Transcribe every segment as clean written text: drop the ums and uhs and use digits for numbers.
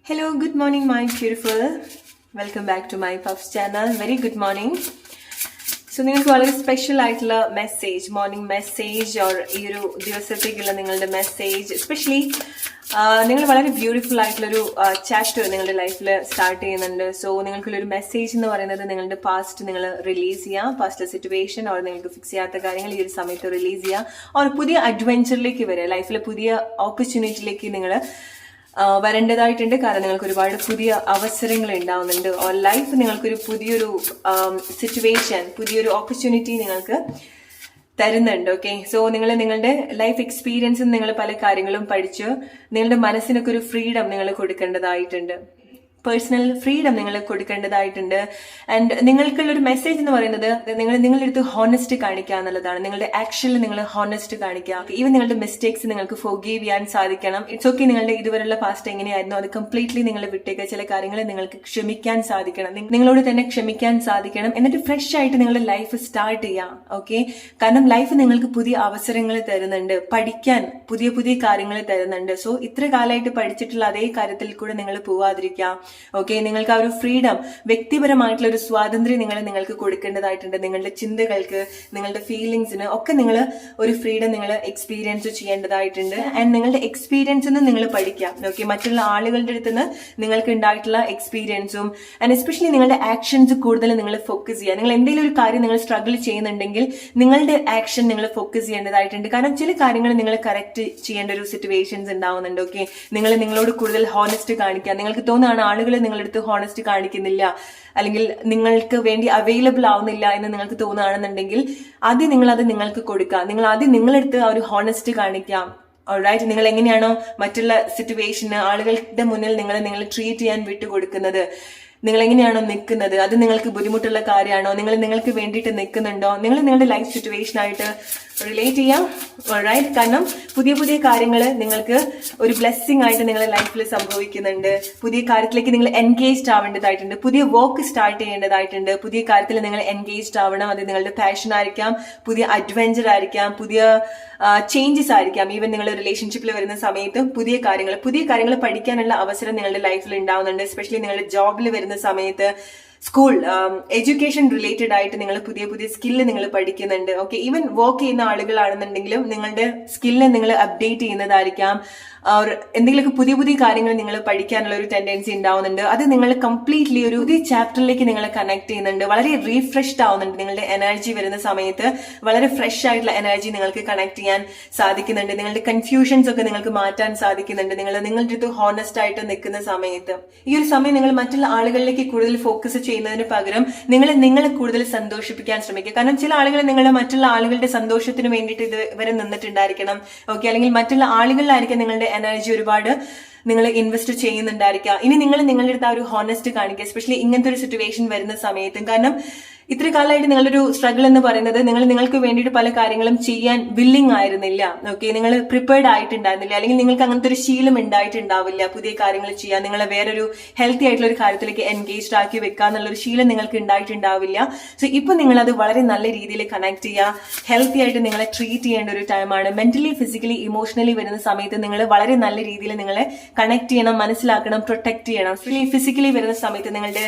Hello, good morning, my beautiful. Welcome back to my Puffs channel. Very good morning. So നിങ്ങൾക്ക് വളരെ special ആയിട്ടുള്ള message, morning message or ഈ ഒരു ദിവസത്തേക്കുള്ള നിങ്ങളുടെ മെസ്സേജ്, എസ്പെഷ്യലി നിങ്ങൾ വളരെ ബ്യൂട്ടിഫുൾ ആയിട്ടുള്ളൊരു ചാപ്റ്റർ നിങ്ങളുടെ ലൈഫിൽ സ്റ്റാർട്ട് ചെയ്യുന്നുണ്ട്. സോ നിങ്ങൾക്കുള്ളൊരു മെസ്സേജ് എന്ന് പറയുന്നത് നിങ്ങളുടെ പാസ്റ്റ് നിങ്ങൾ റിലീസ് ചെയ്യാം, പാസ്റ്റ് സിറ്റുവേഷൻ ഓർ നിങ്ങൾക്ക് ഫിക്സ് ചെയ്യാത്ത കാര്യങ്ങൾ ഈ ഒരു സമയത്ത് റിലീസ് ചെയ്യാം, ഓർ പുതിയ അഡ്വെഞ്ചറിലേക്ക് വരിക, ലൈഫിലെ പുതിയ ഓപ്പർച്യൂണിറ്റിയിലേക്ക് നിങ്ങൾ വരേണ്ടതായിട്ടുണ്ട്. കാരണം നിങ്ങൾക്ക് ഒരുപാട് പുതിയ അവസരങ്ങൾ ഉണ്ടാവുന്നുണ്ട്, ഓർ ലൈഫ് നിങ്ങൾക്കൊരു പുതിയൊരു സിറ്റുവേഷൻ, പുതിയൊരു ഓപ്പർച്യൂണിറ്റി നിങ്ങൾക്ക് തരുന്നുണ്ട്. ഓക്കെ, സോ നിങ്ങൾ നിങ്ങളുടെ ലൈഫ് എക്സ്പീരിയൻസും നിങ്ങൾ പല കാര്യങ്ങളും പഠിച്ച് നിങ്ങളുടെ മനസ്സിനൊക്കെ ഒരു ഫ്രീഡം നിങ്ങൾ കൊടുക്കേണ്ടതായിട്ടുണ്ട്, പേഴ്സണൽ ഫ്രീഡം നിങ്ങൾ കൊടുക്കേണ്ടതായിട്ടുണ്ട്. ആൻഡ് നിങ്ങൾക്കുള്ളൊരു മെസ്സേജ് എന്ന് പറയുന്നത് നിങ്ങളുടെ അടുത്ത് ഹോണസ്റ്റ് കാണിക്കുക എന്നുള്ളതാണ്. നിങ്ങളുടെ ആക്ഷനിൽ നിങ്ങൾ ഹോണസ്റ്റ് കാണിക്കുക. ഈവൻ നിങ്ങളുടെ മിസ്റ്റേക്സ് നിങ്ങൾക്ക് ഫോർഗീവ് ചെയ്യാൻ സാധിക്കണം. ഇറ്റ്സ് ഓക്കെ, നിങ്ങളുടെ ഇതുവരെയുള്ള പാസ്റ്റ് എങ്ങനെയായിരുന്നു അത് കംപ്ലീറ്റ്ലി നിങ്ങൾ വിട്ടേക്കുക. ചില കാര്യങ്ങൾ നിങ്ങൾക്ക് ക്ഷമിക്കാൻ സാധിക്കണം, നിങ്ങളോട് തന്നെ ക്ഷമിക്കാൻ സാധിക്കണം. എന്നിട്ട് ഫ്രഷ് ആയിട്ട് നിങ്ങളുടെ ലൈഫ് സ്റ്റാർട്ട് ചെയ്യാം. ഓക്കെ, കാരണം ലൈഫ് നിങ്ങൾക്ക് പുതിയ അവസരങ്ങൾ തരുന്നുണ്ട്, പഠിക്കാൻ പുതിയ പുതിയ കാര്യങ്ങൾ തരുന്നുണ്ട്. സോ ഇത്ര കാലമായിട്ട് പഠിച്ചിട്ടുള്ള അതേ കാര്യത്തിൽ കൂടെ നിങ്ങൾ പോവാതിരിക്കാം. ഓക്കെ, നിങ്ങൾക്ക് ആ ഒരു ഫ്രീഡം, വ്യക്തിപരമായിട്ടുള്ള ഒരു സ്വാതന്ത്ര്യം നിങ്ങൾക്ക് കൊടുക്കേണ്ടതായിട്ടുണ്ട്. നിങ്ങളുടെ ചിന്തകൾക്ക്, നിങ്ങളുടെ ഫീലിങ്സിന് ഒക്കെ നിങ്ങൾ ഒരു ഫ്രീഡം നിങ്ങൾ എക്സ്പീരിയൻസ് ചെയ്യേണ്ടതായിട്ടുണ്ട്. ആൻഡ് നിങ്ങളുടെ എക്സ്പീരിയൻസിൽ നിന്ന് നിങ്ങൾ പഠിക്കാം. ഓക്കെ, മറ്റുള്ള ആളുകളുടെ അടുത്ത് നിന്ന് നിങ്ങൾക്ക് ഉണ്ടായിട്ടുള്ള എക്സ്പീരിയൻസും ആൻഡ് എസ്പെഷ്യലി നിങ്ങളുടെ ആക്ഷൻസ് കൂടുതൽ നിങ്ങൾ ഫോക്കസ് ചെയ്യുക. നിങ്ങൾ എന്തെങ്കിലും ഒരു കാര്യം നിങ്ങൾ സ്ട്രഗിൾ ചെയ്യുന്നുണ്ടെങ്കിൽ നിങ്ങളുടെ ആക്ഷൻ നിങ്ങൾ ഫോക്കസ് ചെയ്യേണ്ടതായിട്ടുണ്ട്. കാരണം ചില കാര്യങ്ങൾ നിങ്ങൾ കറക്റ്റ് ചെയ്യേണ്ട ഒരു സിറ്റുവേഷൻസ് ഉണ്ടാവുന്നുണ്ട്. ഓക്കെ, നിങ്ങളോട് കൂടുതൽ ഹോണസ്റ്റ് കാണിക്കുക. നിങ്ങൾക്ക് തോന്നുകയാണ് ആളുകൾ നിങ്ങളുടെ അടുത്ത് ഹോണസ്റ്റ് കാണിക്കുന്നില്ല, അല്ലെങ്കിൽ നിങ്ങൾക്ക് വേണ്ടി അവൈലബിൾ ആവുന്നില്ല എന്ന് നിങ്ങൾക്ക് തോന്നുകയാണെന്നുണ്ടെങ്കിൽ ആദ്യം നിങ്ങൾക്ക് കൊടുക്കുക. നിങ്ങൾ ആദ്യം നിങ്ങളെടുത്ത് ആ ഒരു ഹോണസ്റ്റ് കാണിക്കാം. ഓൾറൈറ്റ്, നിങ്ങൾ എങ്ങനെയാണോ മറ്റുള്ള സിറ്റുവേഷന് ആളുകളുടെ മുന്നിൽ നിങ്ങൾ ട്രീറ്റ് ചെയ്യാൻ വിട്ടുകൊടുക്കുന്നത്, നിങ്ങൾ എങ്ങനെയാണോ നിൽക്കുന്നത്, അത് നിങ്ങൾക്ക് ബുദ്ധിമുട്ടുള്ള കാര്യമാണോ, നിങ്ങൾക്ക് വേണ്ടിയിട്ട് നിൽക്കുന്നുണ്ടോ, നിങ്ങളുടെ ലൈഫ് സിറ്റുവേഷൻ ആയിട്ട് റിലേറ്റ് ചെയ്യാം. ഓൾറൈറ്റ്, കാരണം പുതിയ പുതിയ കാര്യങ്ങൾ നിങ്ങൾക്ക് ഒരു ബ്ലെസ്സിങ് ആയിട്ട് നിങ്ങളുടെ ലൈഫിൽ സംഭവിക്കുന്നുണ്ട്. പുതിയ കാര്യത്തിലേക്ക് നിങ്ങൾ എൻഗേജ്ഡ് ആവേണ്ടതായിട്ടുണ്ട്, പുതിയ വർക്ക് സ്റ്റാർട്ട് ചെയ്യേണ്ടതായിട്ടുണ്ട്. പുതിയ കാര്യത്തിൽ നിങ്ങൾ എൻഗേജ്ഡ് ആവണം. അത് നിങ്ങളുടെ പാഷൻ ആയിരിക്കാം, പുതിയ അഡ്വെഞ്ചർ ആയിരിക്കാം, പുതിയ ചേഞ്ചസ് ആയിരിക്കാം. ഈവൻ നിങ്ങൾ റിലേഷൻഷിപ്പിൽ വരുന്ന സമയത്ത് പുതിയ കാര്യങ്ങൾ പഠിക്കാനുള്ള അവസരം നിങ്ങളുടെ ലൈഫിൽ ഉണ്ടാവുന്നുണ്ട്. എസ്പെഷ്യലി നിങ്ങളുടെ ജോബിൽ വരുന്ന സമയത്ത്, സ്കൂൾ എഡ്യൂക്കേഷൻ റിലേറ്റഡ് ആയിട്ട് നിങ്ങൾ പുതിയ പുതിയ സ്കില്ല് നിങ്ങൾ പഠിക്കുന്നുണ്ട്. ഓക്കെ, ഈവൻ വർക്ക് ചെയ്യുന്ന ആളുകളാണെന്നുണ്ടെങ്കിലും നിങ്ങളുടെ സ്കില്ല് നിങ്ങൾ അപ്ഡേറ്റ് ചെയ്യുന്നതായിരിക്കാം. എന്തെങ്കിലുമൊക്കെ പുതിയ പുതിയ കാര്യങ്ങൾ നിങ്ങൾ പഠിക്കാനുള്ള ഒരു ടെൻഡൻസി ഉണ്ടാവുന്നുണ്ട്. അത് നിങ്ങൾ കംപ്ലീറ്റ്ലി ഒരു പുതിയ ചാപ്റ്ററിലേക്ക് നിങ്ങൾ കണക്ട് ചെയ്യുന്നുണ്ട്. വളരെ റീഫ്രഷ്ഡ് ആവുന്നുണ്ട്. നിങ്ങളുടെ എനർജി വരുന്ന സമയത്ത് വളരെ ഫ്രഷ് ആയിട്ടുള്ള എനർജി നിങ്ങൾക്ക് കണക്ട് ചെയ്യാൻ സാധിക്കുന്നുണ്ട്. നിങ്ങളുടെ കൺഫ്യൂഷൻസ് ഒക്കെ നിങ്ങൾക്ക് മാറ്റാൻ സാധിക്കുന്നുണ്ട്. നിങ്ങളുടെ അടുത്ത് ഹോണസ്റ്റ് ആയിട്ട് നിൽക്കുന്ന സമയത്ത് ഈ ഒരു സമയം നിങ്ങൾ മറ്റുള്ള ആളുകളിലേക്ക് കൂടുതൽ ഫോക്കസ് ചെയ്യുന്നതിന് പകരം നിങ്ങളെ കൂടുതൽ സന്തോഷിപ്പിക്കാൻ ശ്രമിക്കുക. കാരണം ചില ആളുകൾ നിങ്ങൾ മറ്റുള്ള ആളുകളുടെ സന്തോഷത്തിന് വേണ്ടിയിട്ട് ഇതുവരെ നിന്നിട്ടുണ്ടായിരിക്കണം. ഓക്കെ, അല്ലെങ്കിൽ മറ്റുള്ള ആളുകളിലായിരിക്കും നിങ്ങളുടെ എനർജി ഒരുപാട് നിങ്ങൾ ഇൻവെസ്റ്റ് ചെയ്യുന്നുണ്ടായിരിക്കാം. ഇനി നിങ്ങളുടെ അടുത്ത് ആ ഒരു ഹോണസ്റ്റ് കാണിക്കുക, എസ്പെഷ്യലി ഇങ്ങനത്തെ ഒരു സിറ്റുവേഷൻ വരുന്ന സമയത്തും. കാരണം ഇത്ര കാലമായിട്ട് നിങ്ങളൊരു സ്ട്രഗിൾ എന്ന് പറയുന്നത് നിങ്ങൾക്ക് വേണ്ടിയിട്ട് പല കാര്യങ്ങളും ചെയ്യാൻ വില്ലിങ് ആയിരുന്നില്ല. ഓക്കെ, നിങ്ങൾ പ്രിപ്പയർഡ് ആയിട്ടുണ്ടായിരുന്നില്ല, അല്ലെങ്കിൽ നിങ്ങൾക്ക് അങ്ങനത്തെ ഒരു ശീലം ഉണ്ടായിട്ടുണ്ടാവില്ല പുതിയ കാര്യങ്ങൾ ചെയ്യാൻ. നിങ്ങളെ വേറൊരു ഹെൽത്തി ആയിട്ടുള്ള ഒരു കാര്യത്തിലേക്ക് എൻഗേജ്ഡ് ആക്കി വെക്കുക എന്നുള്ളൊരു ശീലം നിങ്ങൾക്ക് ഉണ്ടായിട്ടുണ്ടാവില്ല. സോ ഇപ്പൊ നിങ്ങളത് വളരെ നല്ല രീതിയിൽ കണക്ട് ചെയ്യുക. ഹെൽത്തി ആയിട്ട് നിങ്ങളെ ട്രീറ്റ് ചെയ്യേണ്ട ഒരു ടൈമാണ്. മെന്റലി, ഫിസിക്കലി, ഇമോഷണലി വരുന്ന സമയത്ത് നിങ്ങൾ വളരെ നല്ല രീതിയിൽ നിങ്ങളെ കണക്ട് ചെയ്യണം, മനസ്സിലാക്കണം, പ്രൊട്ടക്ട് ചെയ്യണം. ഫിസിക്കലി വരുന്ന സമയത്ത് നിങ്ങളുടെ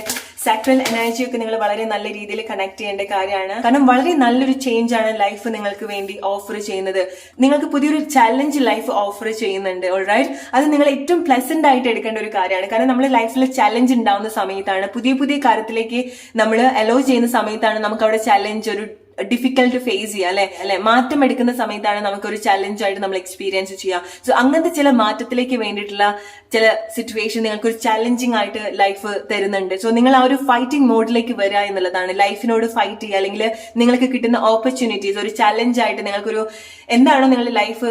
സാക്രൽ എനർജി ഒക്കെ നിങ്ങൾ വളരെ നല്ല രീതിയിൽ കണക്ട് ചെയ്യേണ്ട കാര്യമാണ്. കാരണം വളരെ നല്ലൊരു ചേഞ്ച് ആണ് ലൈഫ് നിങ്ങൾക്ക് വേണ്ടി ഓഫർ ചെയ്യുന്നത്. നിങ്ങൾക്ക് പുതിയൊരു ചാലഞ്ച് ലൈഫ് ഓഫർ ചെയ്യുന്നുണ്ട്. ഓൾറൈറ്റ്, അത് നിങ്ങൾ ഏറ്റവും പ്ലസന്റ് ആയിട്ട് എടുക്കേണ്ട ഒരു കാര്യമാണ്. കാരണം നമ്മുടെ ലൈഫിൽ ചാലഞ്ച് ഉണ്ടാവുന്ന സമയത്താണ്, പുതിയ പുതിയ കാര്യത്തിലേക്ക് നമ്മൾ അലോ ചെയ്യുന്ന സമയത്താണ് നമുക്ക് അവിടെ ചാലഞ്ച്, ഒരു ഡിഫിക്കൽട്ട് ഫേസ് ചെയ്യുക, അല്ലെ മാറ്റം എടുക്കുന്ന സമയത്താണ് നമുക്കൊരു ചലഞ്ച് ആയിട്ട് നമ്മൾ എക്സ്പീരിയൻസ് ചെയ്യുക. സോ അങ്ങനത്തെ ചില മാറ്റത്തിലേക്ക് വേണ്ടിയിട്ടുള്ള ചില സിറ്റുവേഷൻ നിങ്ങൾക്ക് ഒരു ചാലഞ്ചിങ് ആയിട്ട് ലൈഫ് തരുന്നുണ്ട്. സോ നിങ്ങൾ ആ ഒരു ഫൈറ്റിംഗ് മോഡിലേക്ക് വരിക എന്നുള്ളതാണ്. ലൈഫിനോട് ഫൈറ്റ് ചെയ്യുക, അല്ലെങ്കിൽ നിങ്ങൾക്ക് കിട്ടുന്ന ഓപ്പർച്യൂണിറ്റീസ് ഒരു ചലഞ്ച് ആയിട്ട് നിങ്ങൾക്കൊരു എന്താണോ നിങ്ങളുടെ ലൈഫ്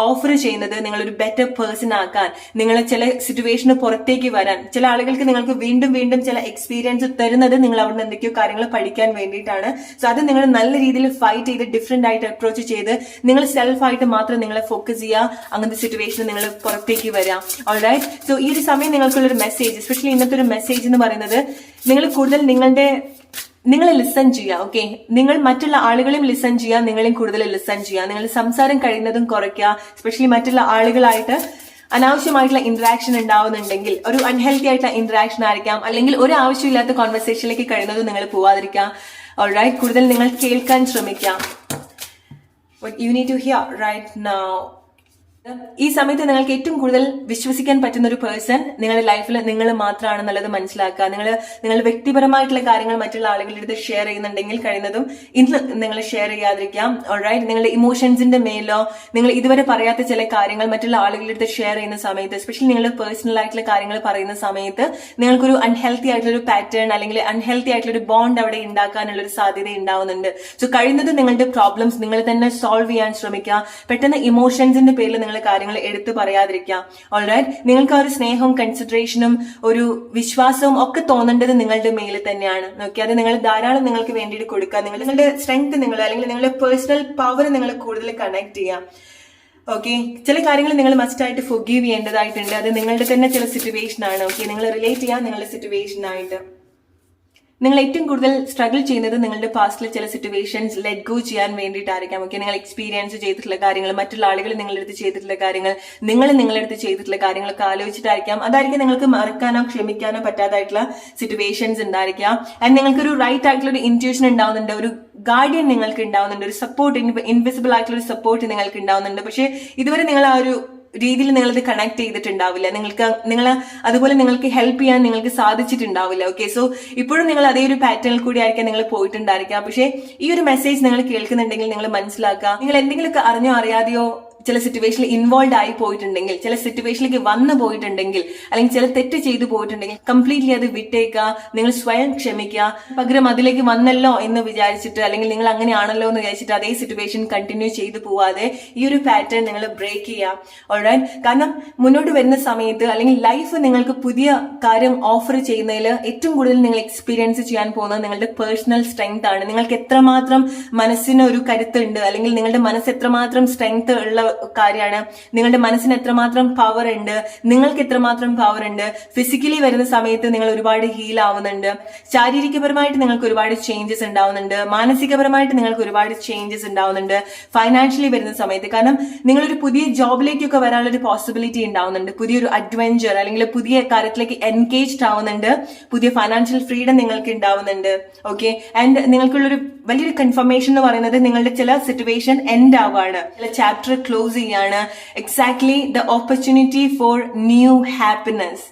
ഓഫർ ചെയ്യുന്നത്, നിങ്ങളൊരു ബെറ്റർ പേഴ്സൺ ആക്കാൻ, നിങ്ങൾ ചില സിറ്റുവേഷന് പുറത്തേക്ക് വരാൻ. ചില ആളുകൾക്ക് നിങ്ങൾക്ക് വീണ്ടും വീണ്ടും ചില എക്സ്പീരിയൻസ് തരുന്നത് നിങ്ങൾ അവിടെ നിന്ന് എന്തൊക്കെയോ കാര്യങ്ങൾ പഠിക്കാൻ വേണ്ടിയിട്ടാണ്. സോ അത് നിങ്ങൾ നല്ല രീതിയിൽ ഫൈറ്റ് ചെയ്ത് ഡിഫറെന്റ് ആയിട്ട് അപ്രോച്ച് ചെയ്ത് നിങ്ങൾ സെൽഫായിട്ട് മാത്രം നിങ്ങളെ ഫോക്കസ് ചെയ്യുക. അങ്ങനത്തെ സിറ്റുവേഷൻ നിങ്ങൾ പുറത്തേക്ക് വരാം. ഓൾറൈറ്റ്, സോ ഈ ഒരു സമയം നിങ്ങൾക്കുള്ളൊരു മെസ്സേജ്, എസ്പെഷ്യലി ഇന്നത്തെ ഒരു മെസ്സേജ് എന്ന് പറയുന്നത് നിങ്ങൾ കൂടുതൽ നിങ്ങൾ ലിസൺ ചെയ്യുക. ഓക്കെ, നിങ്ങൾ മറ്റുള്ള ആളുകളെയും ലിസൺ ചെയ്യുക, നിങ്ങളെയും കൂടുതൽ ലിസൺ ചെയ്യുക. നിങ്ങൾ സംസാരം കഴിയുന്നതും കുറയ്ക്കുക, എസ്പെഷ്യലി മറ്റുള്ള ആളുകളായിട്ട് അനാവശ്യമായിട്ടുള്ള ഇന്ററാക്ഷൻ ഉണ്ടാവുന്നുണ്ടെങ്കിൽ, ഒരു അൺഹെൽത്തി ആയിട്ടുള്ള ഇന്ററാക്ഷൻ ആയിരിക്കാം, അല്ലെങ്കിൽ ഒരു ആവശ്യമില്ലാത്ത കോൺവെർസേഷനിലേക്ക് കഴിയുന്നത് നിങ്ങൾ പോവാതിരിക്കാം. ഓൾറൈറ്റ്, കൂടുതൽ നിങ്ങൾ കേൾക്കാൻ ശ്രമിക്കാം. What you need to hear right now. ഈ സമയത്ത് നിങ്ങൾക്ക് ഏറ്റവും കൂടുതൽ വിശ്വസിക്കാൻ പറ്റുന്ന ഒരു പേഴ്സൺ നിങ്ങളുടെ ലൈഫിൽ നിങ്ങൾ മാത്രമാണെന്നുള്ളത് മനസ്സിലാക്കുക. നിങ്ങളുടെ വ്യക്തിപരമായിട്ടുള്ള കാര്യങ്ങൾ മറ്റുള്ള ആളുകളുടെ അടുത്ത് ഷെയർ ചെയ്യുന്നുണ്ടെങ്കിൽ കഴിയുന്നതും ഇന്ന് നിങ്ങൾ ഷെയർ ചെയ്യാതിരിക്കാം. ഓൾറൈറ്റ്, നിങ്ങളുടെ ഇമോഷൻസിന്റെ മേലോ നിങ്ങൾ ഇതുവരെ പറയാത്ത ചില കാര്യങ്ങൾ മറ്റുള്ള ആളുകളുടെ അടുത്ത് ഷെയർ ചെയ്യുന്ന സമയത്ത്, എസ്പെഷ്യലി നിങ്ങളുടെ പേഴ്സണൽ ആയിട്ടുള്ള കാര്യങ്ങൾ പറയുന്ന സമയത്ത് നിങ്ങൾക്കൊരു അൺഹെൽത്തി ആയിട്ടുള്ള ഒരു പാറ്റേൺ അല്ലെങ്കിൽ അൺഹെൽത്തി ആയിട്ടുള്ള ഒരു ബോണ്ട് അവിടെ ഉണ്ടാക്കാനുള്ള ഒരു സാധ്യത ഉണ്ടാവുന്നുണ്ട്. സോ കഴിയുന്നത് നിങ്ങളുടെ പ്രോബ്ലംസ് നിങ്ങൾ തന്നെ സോൾവ് ചെയ്യാൻ ശ്രമിക്കുക. പെട്ടെന്ന് ഇമോഷൻസിന്റെ പേരിൽ നിങ്ങൾ കാര്യങ്ങൾ എടുത്തു പറയാതിരിക്കാം. ഓൾറൈറ്റ്, നിങ്ങൾക്ക് ആ ഒരു സ്നേഹവും കൺസിഡറേഷനും ഒരു വിശ്വാസവും ഒക്കെ തോന്നേണ്ടത് നിങ്ങളുടെ മേലിൽ തന്നെയാണ്. ഓക്കെ, അത് നിങ്ങൾ ധാരാളം നിങ്ങൾക്ക് വേണ്ടിയിട്ട് കൊടുക്കുക. നിങ്ങളുടെ സ്ട്രെങ്ത് നിങ്ങൾ അല്ലെങ്കിൽ നിങ്ങളുടെ പേഴ്സണൽ പവർ നിങ്ങൾ കൂടുതൽ കണക്ട് ചെയ്യാം. ഓക്കെ, ചില കാര്യങ്ങൾ നിങ്ങൾ മസ്റ്റ് ആയിട്ട് ഫൊർഗീവ് ചെയ്യേണ്ടതായിട്ടുണ്ട്. അത് നിങ്ങളുടെ തന്നെ ചില സിറ്റുവേഷൻ ആണ്. ഓക്കെ, നിങ്ങൾ റിലേറ്റ് ചെയ്യാം നിങ്ങളുടെ സിറ്റുവേഷൻ ആയിട്ട്. നിങ്ങൾ ഏറ്റവും കൂടുതൽ സ്ട്രഗിൾ ചെയ്യുന്നത് നിങ്ങളുടെ പാസ്റ്റിലെ ചില സിറ്റുവേഷൻസ് ലെറ്റ് ഗോ ചെയ്യാൻ വേണ്ടിയിട്ടായിരിക്കാം. ഓക്കെ, നിങ്ങൾ എക്സ്പീരിയൻസ് ചെയ്തിട്ടുള്ള കാര്യങ്ങൾ, മറ്റുള്ള ആളുകൾ നിങ്ങളുടെ അടുത്ത് ചെയ്തിട്ടുള്ള കാര്യങ്ങൾ, നിങ്ങളുടെ അടുത്ത് ചെയ്തിട്ടുള്ള കാര്യങ്ങളൊക്കെ ആലോചിച്ചിട്ടായിരിക്കാം. അതായിരിക്കും നിങ്ങൾക്ക് മറക്കാനോ ക്ഷമിക്കാനോ പറ്റാതായിട്ടുള്ള സിറ്റുവേഷൻസ് ഉണ്ടായിരിക്കാം. ആൻഡ് നിങ്ങൾക്കൊരു റൈറ്റ് ആയിട്ടുള്ള ഒരു ഇൻറ്റ്യൂഷൻ ഉണ്ടാവുന്നുണ്ട്, ഒരു ഗാർഡിയൻ നിങ്ങൾക്ക് ഉണ്ടാവുന്നുണ്ട്, ഒരു സപ്പോർട്ട്, ഇൻവിസിബിൾ ആയിട്ടുള്ള ഒരു സപ്പോർട്ട് നിങ്ങൾക്ക് ഉണ്ടാവുന്നുണ്ട്. പക്ഷെ ഇതുവരെ നിങ്ങൾ ആ ഒരു രീതിയിൽ നിങ്ങളത് കണക്ട് ചെയ്തിട്ടുണ്ടാവില്ല. നിങ്ങൾ അതുപോലെ നിങ്ങൾക്ക് ഹെൽപ്പ് ചെയ്യാൻ നിങ്ങൾക്ക് സാധിച്ചിട്ടുണ്ടാവില്ല. ഓക്കെ, സോ ഇപ്പോഴും നിങ്ങൾ അതേ ഒരു പാറ്റേണിൽ കൂടി ആയിരിക്കാം നിങ്ങൾ പോയിട്ടുണ്ടായിരിക്കാം. പക്ഷേ ഈ ഒരു മെസ്സേജ് നിങ്ങൾ കേൾക്കുന്നുണ്ടെങ്കിൽ നിങ്ങൾ മനസ്സിലാക്കുക, നിങ്ങൾ എന്തെങ്കിലുമൊക്കെ അറിഞ്ഞോ അറിയാതെയോ ചില സിറ്റുവേഷനിൽ ഇൻവോൾവ് ആയി പോയിട്ടുണ്ടെങ്കിൽ, ചില സിറ്റുവേഷനിലേക്ക് വന്നു പോയിട്ടുണ്ടെങ്കിൽ, അല്ലെങ്കിൽ ചില തെറ്റ് ചെയ്തു പോയിട്ടുണ്ടെങ്കിൽ കംപ്ലീറ്റ്ലി അത് വിട്ടേക്കുക. നിങ്ങൾ സ്വയം ക്ഷമിക്കുക. പകരം അതിലേക്ക് വന്നല്ലോ എന്ന് വിചാരിച്ചിട്ട്, അല്ലെങ്കിൽ നിങ്ങൾ അങ്ങനെയാണല്ലോ എന്ന് വിചാരിച്ചിട്ട് അതേ സിറ്റുവേഷൻ കണ്ടിന്യൂ ചെയ്തു പോവാതെ ഈ ഒരു പാറ്റേൺ നിങ്ങൾ ബ്രേക്ക് ചെയ്യുക. ഓൾറൈറ്റ്, കാരണം മുന്നോട്ട് വരുന്ന സമയത്ത് അല്ലെങ്കിൽ ലൈഫ് നിങ്ങൾക്ക് പുതിയ കാര്യം ഓഫർ ചെയ്യുന്നതിൽ ഏറ്റവും കൂടുതൽ നിങ്ങൾ എക്സ്പീരിയൻസ് ചെയ്യാൻ പോകുന്നത് നിങ്ങളുടെ പേഴ്സണൽ സ്ട്രെങ്ത് ആണ്. നിങ്ങൾക്ക് എത്രമാത്രം മനസ്സിന് ഒരു കരുത്തുണ്ട്, അല്ലെങ്കിൽ നിങ്ങളുടെ മനസ്സ് എത്രമാത്രം സ്ട്രെങ്ത് ഉള്ള കാര്യമാണ്, നിങ്ങളുടെ മനസ്സിന് എത്രമാത്രം പവർ ഉണ്ട്, നിങ്ങൾക്ക് എത്രമാത്രം പവർ ഉണ്ട്. ഫിസിക്കലി വരുന്ന സമയത്ത് നിങ്ങൾ ഒരുപാട് ഹീൽ ആവുന്നുണ്ട്, ശാരീരികപരമായിട്ട് നിങ്ങൾക്ക് ഒരുപാട് ചേഞ്ചസ് ഉണ്ടാവുന്നുണ്ട്, മാനസികപരമായിട്ട് നിങ്ങൾക്ക് ഒരുപാട് ചേഞ്ചസ് ഉണ്ടാവുന്നുണ്ട്. ഫൈനാൻഷ്യലി വരുന്ന സമയത്ത്, കാരണം നിങ്ങളൊരു പുതിയ ജോബിലേക്കൊക്കെ വരാനുള്ള ഒരു പോസിബിലിറ്റി ഉണ്ടാവുന്നുണ്ട്, പുതിയൊരു അഡ്വഞ്ചർ അല്ലെങ്കിൽ പുതിയ കാര്യത്തിലേക്ക് എൻഗേജ്ഡ് ആവുന്നുണ്ട്, പുതിയ ഫൈനാൻഷ്യൽ ഫ്രീഡം നിങ്ങൾക്ക് ഉണ്ടാവുന്നുണ്ട്. ഓക്കെ, ആൻഡ് നിങ്ങൾക്കുള്ളൊരു വലിയൊരു കൺഫർമേഷൻ എന്ന് പറയുന്നത് നിങ്ങളുടെ ചില സിറ്റുവേഷൻ എൻഡ് ആവാണ്, ചില ചാപ്റ്റർ ക്ലോസ് ചെയ്യാണ്. Exactly the opportunity for new happiness.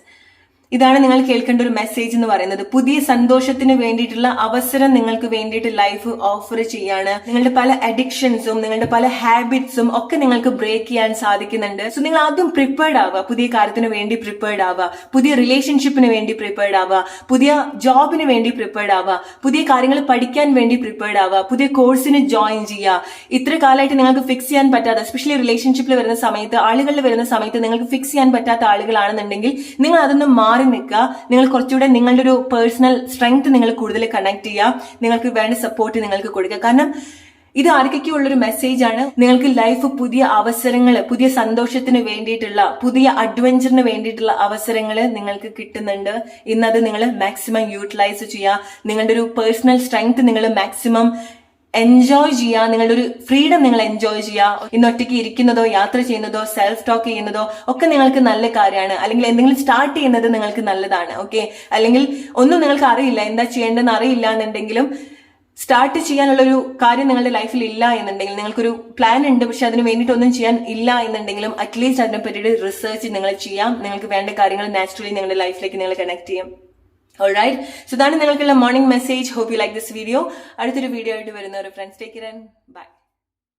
ഇതാണ് നിങ്ങൾ കേൾക്കേണ്ട ഒരു മെസ്സേജ് എന്ന് പറയുന്നത്. പുതിയ സന്തോഷത്തിന് വേണ്ടിയിട്ടുള്ള അവസരം നിങ്ങൾക്ക് വേണ്ടിയിട്ട് ലൈഫ് ഓഫർ ചെയ്യാണ്. നിങ്ങളുടെ പല അഡിക്ഷൻസും നിങ്ങളുടെ പല ഹാബിറ്റ്സും ഒക്കെ നിങ്ങൾക്ക് ബ്രേക്ക് ചെയ്യാൻ സാധിക്കുന്നുണ്ട്. സോ നിങ്ങൾ ആദ്യം പ്രിപ്പയർഡ് ആവുക, പുതിയ കാര്യത്തിന് വേണ്ടി പ്രിപ്പയർഡ് ആവുക, പുതിയ റിലേഷൻഷിപ്പിന് വേണ്ടി പ്രിപ്പയർഡ് ആവുക, പുതിയ ജോബിന് വേണ്ടി പ്രിപ്പയർഡ് ആവുക, പുതിയ കാര്യങ്ങൾ പഠിക്കാൻ വേണ്ടി പ്രിപ്പയർഡ് ആവുക, പുതിയ കോഴ്സിന് ജോയിൻ ചെയ്യുക. ഇത്ര കാലമായിട്ട് നിങ്ങൾക്ക് ഫിക്സ് ചെയ്യാൻ പറ്റാത്ത, എസ്പെഷ്യലി റിലേഷൻഷിപ്പിൽ വരുന്ന സമയത്ത്, ആളുകളിൽ വരുന്ന സമയത്ത് നിങ്ങൾക്ക് ഫിക്സ് ചെയ്യാൻ പറ്റാത്ത ആളുകളാണെന്നുണ്ടെങ്കിൽ നിങ്ങൾ അതൊന്നും മാറി നിൽക്കുക. നിങ്ങൾ കുറച്ചുകൂടെ നിങ്ങളുടെ ഒരു പേഴ്സണൽ സ്ട്രെങ്ത് നിങ്ങൾ കൂടുതൽ കണക്ട് ചെയ്യുക, നിങ്ങൾക്ക് വേണ്ട സപ്പോർട്ട് നിങ്ങൾക്ക് കൊടുക്കുക. കാരണം ഇത് ആർക്കൊക്കെ ഉള്ളൊരു മെസ്സേജ് ആണ്. നിങ്ങൾക്ക് ലൈഫ് പുതിയ അവസരങ്ങൾ, പുതിയ സന്തോഷത്തിന് വേണ്ടിയിട്ടുള്ള, പുതിയ അഡ്വഞ്ചറിന് വേണ്ടിയിട്ടുള്ള അവസരങ്ങൾ നിങ്ങൾക്ക് കിട്ടുന്നുണ്ട്. ഇന്നത് നിങ്ങൾ മാക്സിമം യൂട്ടിലൈസ് ചെയ്യുക. നിങ്ങളുടെ ഒരു പേഴ്സണൽ സ്ട്രെങ്ത് നിങ്ങൾ മാക്സിമം എൻജോയ് ചെയ്യുക, നിങ്ങളുടെ ഒരു ഫ്രീഡം നിങ്ങൾ എൻജോയ് ചെയ്യുക. ഇന്ന് ഒറ്റയ്ക്ക് ഇരിക്കുന്നതോ യാത്ര ചെയ്യുന്നതോ സെൽഫ് ടോക്ക് ചെയ്യുന്നതോ ഒക്കെ നിങ്ങൾക്ക് നല്ല കാര്യമാണ്. അല്ലെങ്കിൽ എന്തെങ്കിലും സ്റ്റാർട്ട് ചെയ്യുന്നത് നിങ്ങൾക്ക് നല്ലതാണ്. ഓക്കെ, അല്ലെങ്കിൽ ഒന്നും നിങ്ങൾക്ക് അറിയില്ല, എന്താ ചെയ്യേണ്ടതെന്ന് അറിയില്ല എന്നുണ്ടെങ്കിലും സ്റ്റാർട്ട് ചെയ്യാനുള്ളൊരു കാര്യം നിങ്ങളുടെ ലൈഫിൽ ഇല്ല എന്നുണ്ടെങ്കിൽ, നിങ്ങൾക്കൊരു പ്ലാൻ ഉണ്ട് പക്ഷെ അതിന് വേണ്ടിയിട്ടൊന്നും ചെയ്യാൻ ഇല്ല എന്നുണ്ടെങ്കിലും അറ്റ്ലീസ്റ്റ് അതിനെ പറ്റിയിട്ട് റിസർച്ച് നിങ്ങൾ ചെയ്യാം. നിങ്ങൾക്ക് വേണ്ട കാര്യങ്ങൾ നാച്ചുറലി നിങ്ങളുടെ ലൈഫിലേക്ക് നിങ്ങൾ കണക്ട് ചെയ്യാം. Alright, so ഇതാണ് നിങ്ങൾക്കുള്ള morning message. Hope you like this video. അടുത്തൊരു വീഡിയോ ആയിട്ട് വരുന്ന ഒരു friends, take care and by.